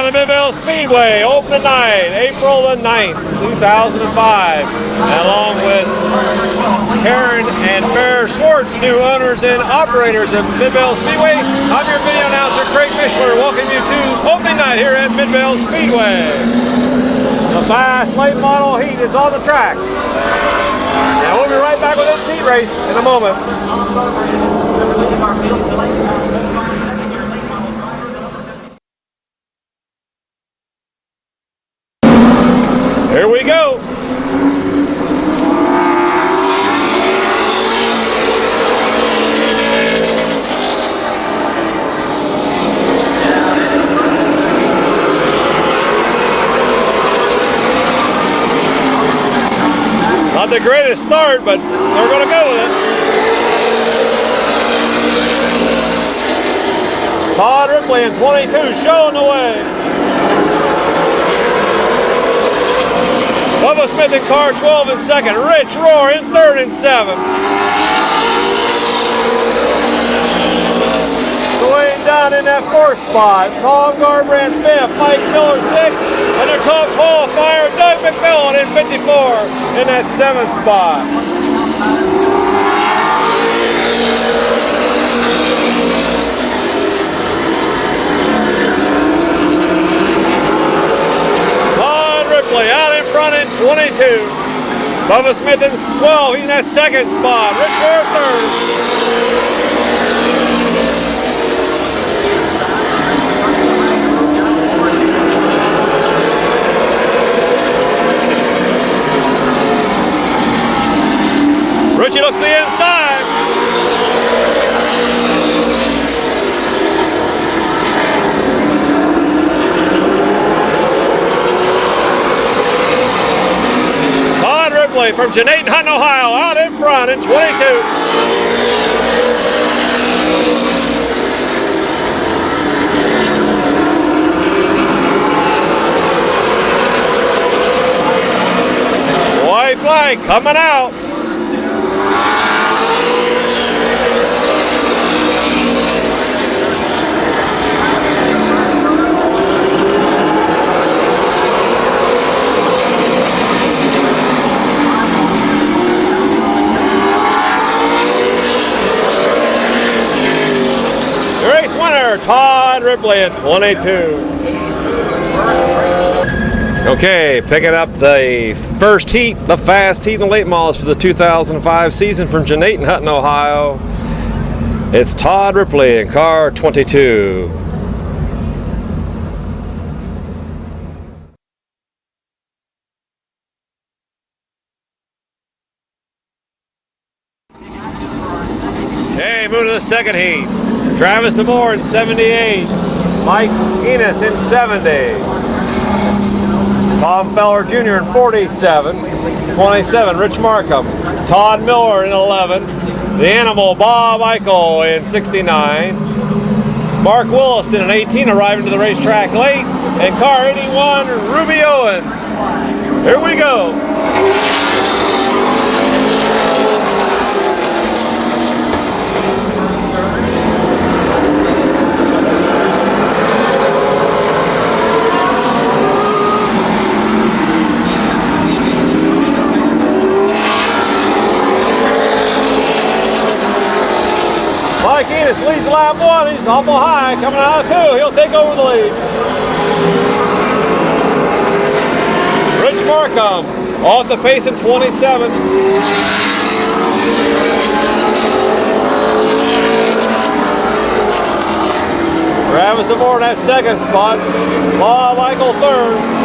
the Midvale Speedway, opening night, April the 9th, 2005. And along with Karen and Bear Schwartz, new owners and operators of Midvale Speedway, I'm your video announcer, Craig Mishler, welcoming you to opening night here at Midvale Speedway. The fast late model heat is on the track. And we'll be right back with this heat race in a moment. Here we go. Not the greatest start, but they're going to go with it. Todd Ripley in 22 showing the way. Bubba Smith in car 12 in second. Rich Rohr in third and 7. Going down in that fourth spot. Tom Garbrandt 5th. Mike Miller 6th. And their top qualifier, Doug McMillan in 54 in that 7th spot. Out in front in 22. Bubba Smith in 12. He's in that 2nd spot. Rich Rohr 3rd. Richie looks to the inside. From Jeanette, Hutton, Ohio, out in front in 22. White flag coming out. Todd Ripley at 22. Okay, picking up the first heat, the fast heat and the late models for the 2005 season from Jeanette and Hutton, Ohio. It's Todd Ripley in car 22. Okay, moving to the second heat. Travis DeMore in 78, Mike Enos in 70, Tom Feller Jr. in 47, 27, Rich Markham, Todd Miller in 11, the Animal Bob Eichel in 69, Mark Willison in 18, arriving to the racetrack late, and car 81, Ruby Owens. Here we go. Mike Enos leads lap 1. He's awful high. Coming out of 2. He'll take over the lead. Rich Markham off the pace in 27. Travis DeMore in that 2nd spot. Bob Eichel 3rd.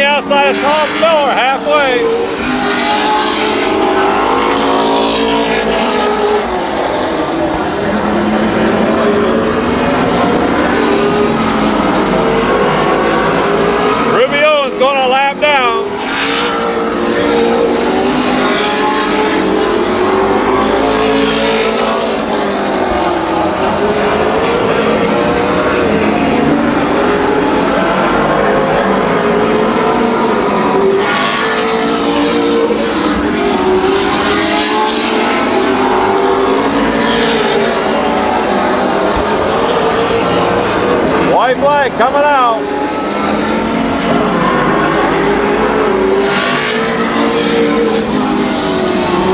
Outside of Tom Feller halfway. Ruby Owens going a lap down. White flag coming out.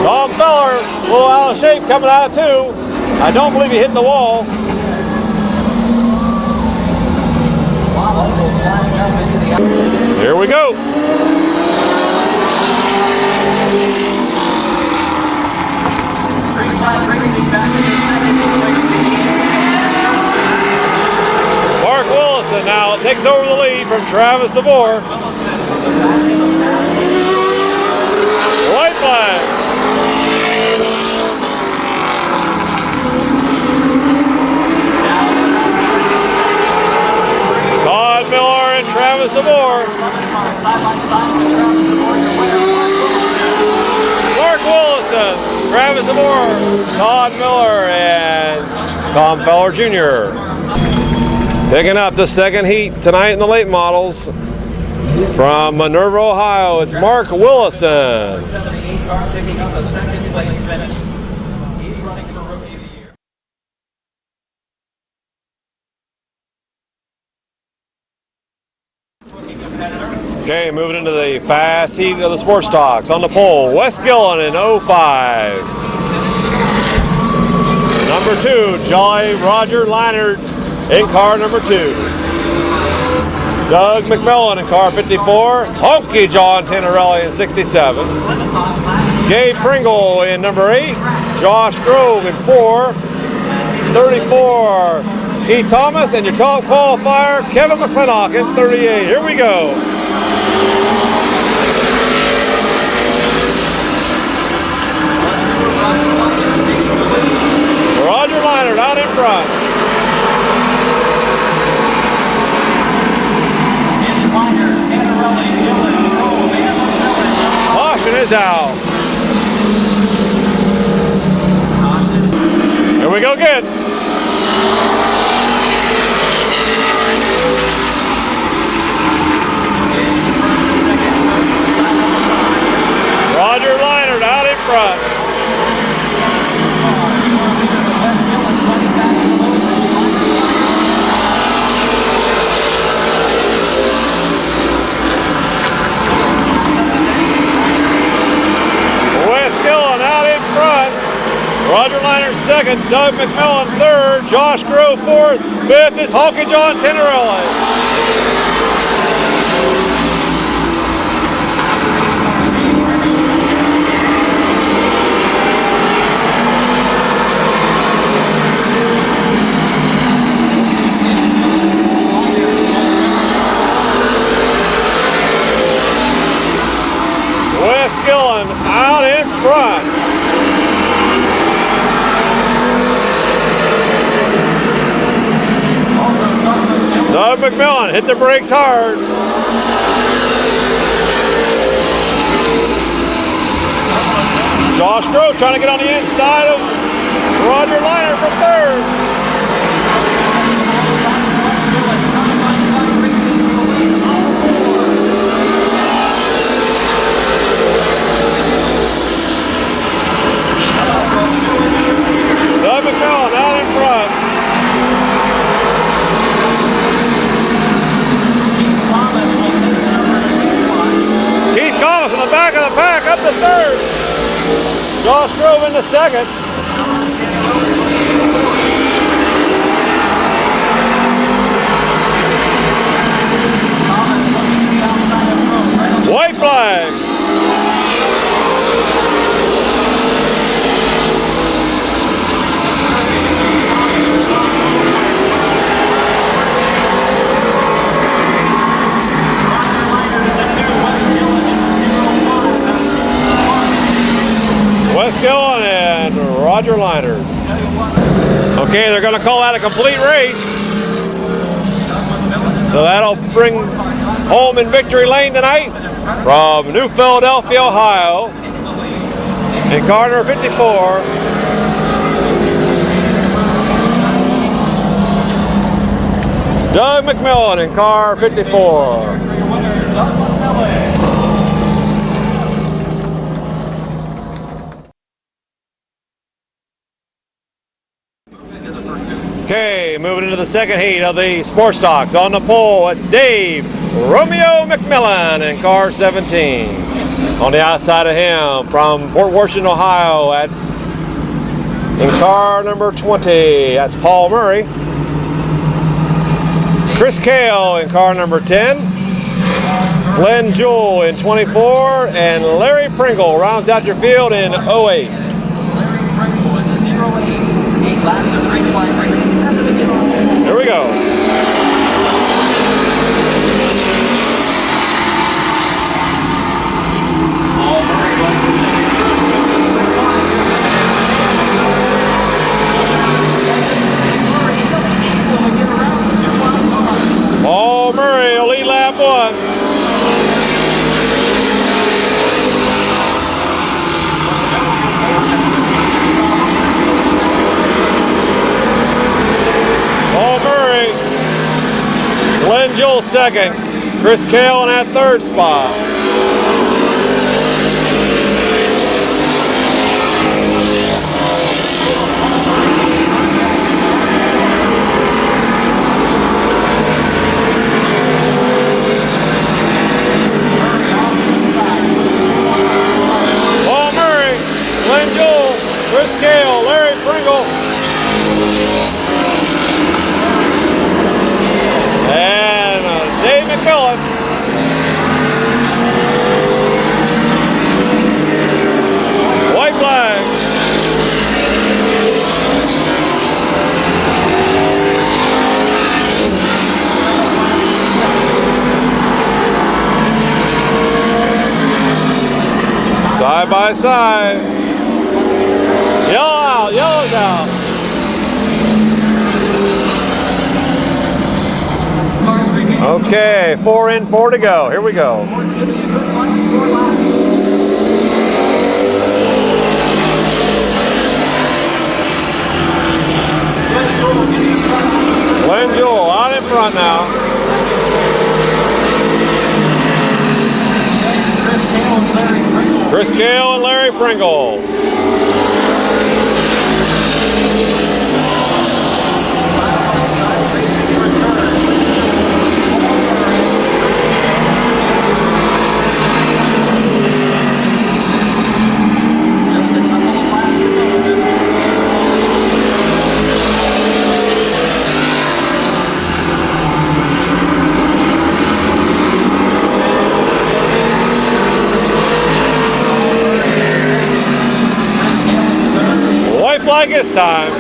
Tom Feller, a little out of shape coming out too. I don't believe he hit the wall. Here we go. Mark Willison now takes over the lead from Travis DeVore. White flag. Todd Miller and Travis DeVore. Mark Willison, Travis DeVore, Todd Miller, and Tom Feller Jr. Picking up the second heat tonight in the late models from Minerva, Ohio. It's Mark Willison. Okay, moving into the fast heat of the sports talks. On the pole, Wes Gillen in 05. Number 2, Jolly Roger Leinert in car number 2. Doug McMillan in car 54. Honky John Tenerelli in 67. Gabe Pringle in number 8. Josh Grove in 4. 34, Keith Thomas, and your top qualifier, Kevin McClintock in 38. Here we go. Roger Leinert out in front. Caution is out. Here we go again. Roger Leinert out in front. Wes Gillen out in front. Roger Leinert second, Doug McMillan third, Josh Grove fourth, fifth is Honky John Tenerelli. Wes Gillen out in front. Doug McMillan hit the brakes hard. Josh Grove trying to get on the inside of Roger Leinert for third. Doug McMillan out in front. Keith Thomas in the back of the pack up to third. Josh Grove in the second. White flag. Wes Gillen and Roger Leinert. Okay, they're going to call that a complete race. So that'll bring home in victory lane tonight from New Philadelphia, Ohio, in car number 54. Doug McMillan in car 54. Okay, moving into the second heat of the sports stocks. On the pole, it's Dave Romeo McMillan in car 17. On the outside of him, from Port Washington, Ohio, in car number 20, that's Paul Murray. Chris Cale in car number 10. Glenn Jewell in 24, and Larry Pringle rounds out your field in 08. Here we go. Paul Murray will lead lap 1. Paul Murray, Glenn Jewell second, Chris Cale in that third spot. Paul Murray, Glenn Jewell, Chris Cale, Larry Pringle. And Dave McMillan. White flag. Side by side. Yellow out, yellow's out. Okay, 4 in, 4 to go. Here we go. Glenn Jewell out in front now. Chris Cale and Larry Pringle. White flag this time.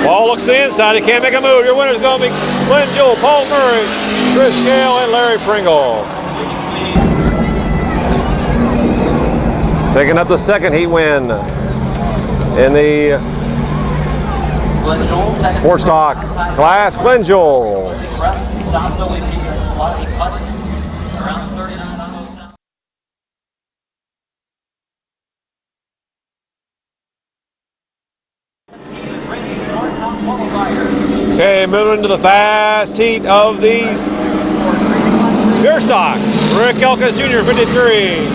Paul looks to the inside. He can't make a move. Your winner's going to be Glenn Jewell, Paul Murray, Chris Cale, and Larry Pringle. Picking up the second heat win in the sports stock class, Glenn Jewell. Okay, moving to the fast heat of these beer stocks. Rick Elkins Jr., 53.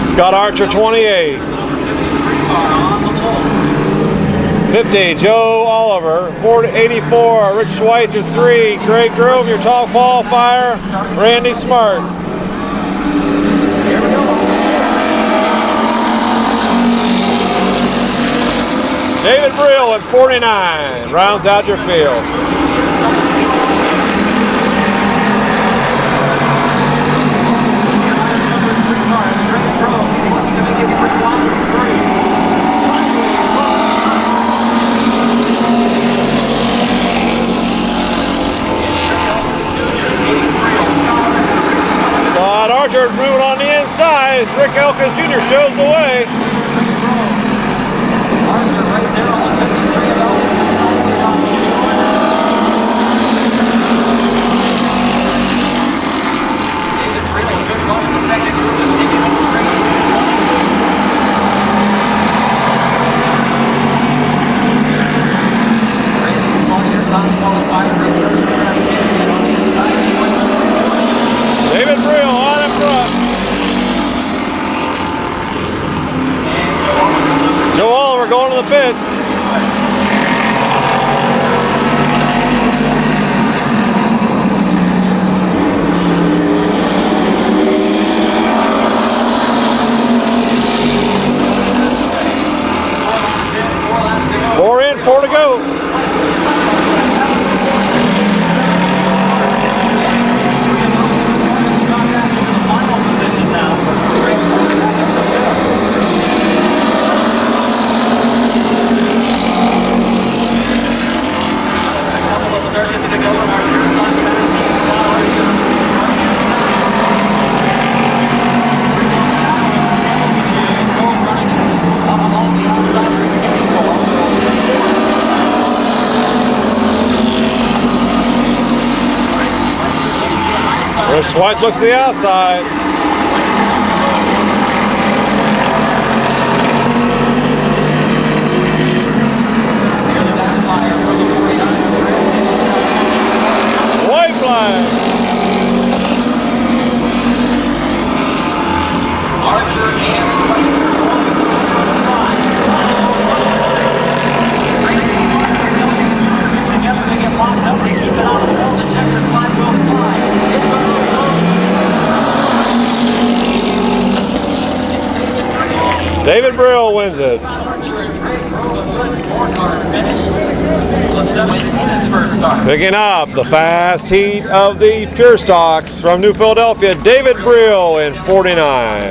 Scott Archer, 28. 50, Joe Oliver. 84, Rich Schweitzer, 3. Greg Grove, your top qualifier. Randy Smart. David Brill at 49 rounds out your field. Scott Archer moving on the inside as Rick Elkins Jr. shows the way. Rich White looks to the outside. White flag. David Brill wins it. Picking up the fast heat of the Pure Stocks from New Philadelphia, David Brill in 49.